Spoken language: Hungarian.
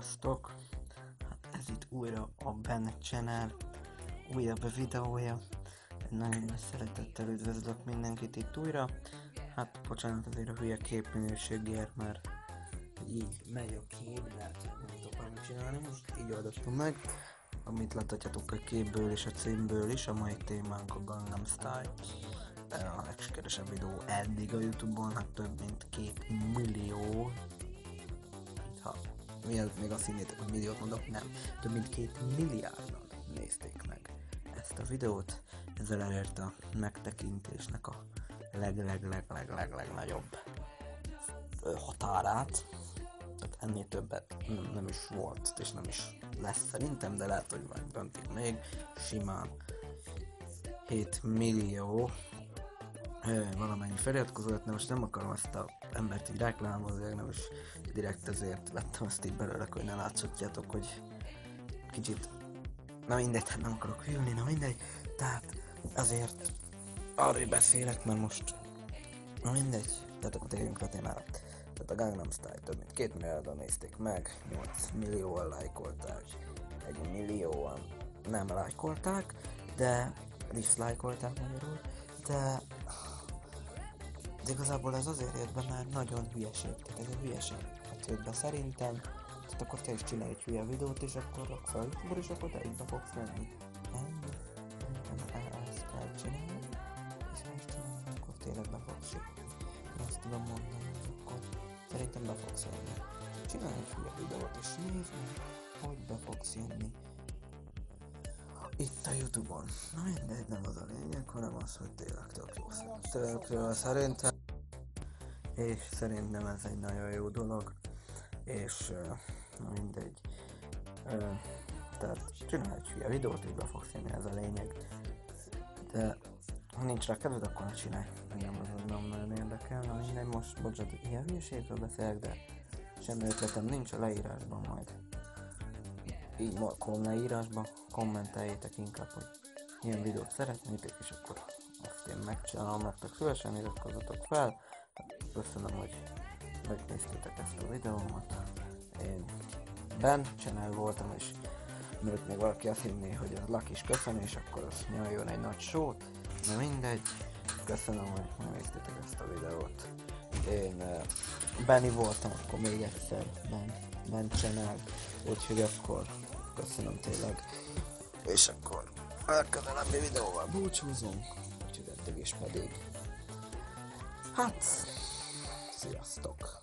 Sziasztok! Hát ez itt újra a Ben Channel újabb videója. Nagyon nagy szeretettel üdvözlök mindenkit itt újra. Hát bocsánat azért a hülye képminőségért, mert így megy a kép, de hát nem tudok valamit csinálni. Most így oldottam meg, amit láthatjátok a képből és a címből is. A mai témánk a Gangnam Style. A legsikeresebb videó eddig a Youtube-on, hát több mint 2 millió. Ha mielőtt még azt hinnétek, hogy milliót mondok, nem. Több mint 2 milliárdan nézték meg ezt a videót. Ezzel elérte a megtekintésnek a legnagyobb határát. Tehát ennél többet nem is volt, és nem is lesz szerintem, de lehet, hogy majd döntik még. Simán 7 millió valamennyi feliratkozót, de most nem akarom ezt a embert így reklámozni, nem is direkt ezért vettem ezt így belőle, hogy ne látszhatjátok, hogy kicsit, na mindegy, hát nem akarok hűlni, na mindegy, tehát azért arról beszélek, mert most, na mindegy, tehát akkor térjünk a témára. Tehát a Gangnam Style több mint 2 milliárdan nézték meg, 8 millióan lájkolták, 1 millióan nem lájkolták, de diszlájkolták magyarul, de igazából ez azért jött be, mert nagyon hülyeség, tehát ez a hülyeség. Hát jött be szerintem, tehát akkor te is csinálj egy hülye videót, és akkor rak fel YouTube-ra, és akkor te is be fogsz jönni. Ennyi. Szerintem ezt kell csinálni, és ha ezt csinálni, akkor tényleg be fogsz jönni. Én azt tudom mondani, hogy akkor szerintem be fogsz jönni. Csinálj egy hülye videót, és nézd meg, hogy be fogsz jönni. Itt a Youtube-on. Na mindegy, nem az a lényeg, hanem az, hogy tényleg tök jó szerintem. És szerintem ez egy nagyon jó dolog. És na mindegy. Tehát csinálj egy hülye videót, így be fogsz jönni, ez a lényeg. De ha nincs rá kedved, akkor ne csinálj. Engem az nem nagyon érdekel. Na mindegy, most bocsánat, ilyen hülyeségről beszélek, de semmi ötletem nincs, a leírásban majd. Így leírásba kommenteljétek inkább, hogy milyen videót szeretnétek, és akkor azt én megcsinálom nektek, szívesen iratkozzatok fel. Köszönöm, hogy megnéztétek ezt a videómat. Én Ben Channel voltam, és mielőtt még valaki azt hinné, hogy az Lucky is köszönő, és akkor azt nyomjon egy nagy sót. Na mindegy, köszönöm, hogy megnéztétek ezt a videót. Én Benny voltam, akkor még egyszer Ben Channel, úgyhogy akkor köszönöm tényleg, és akkor a legközelebbi videóval búcsúzunk, úgyhogy eddig is pedig, hát, sziasztok!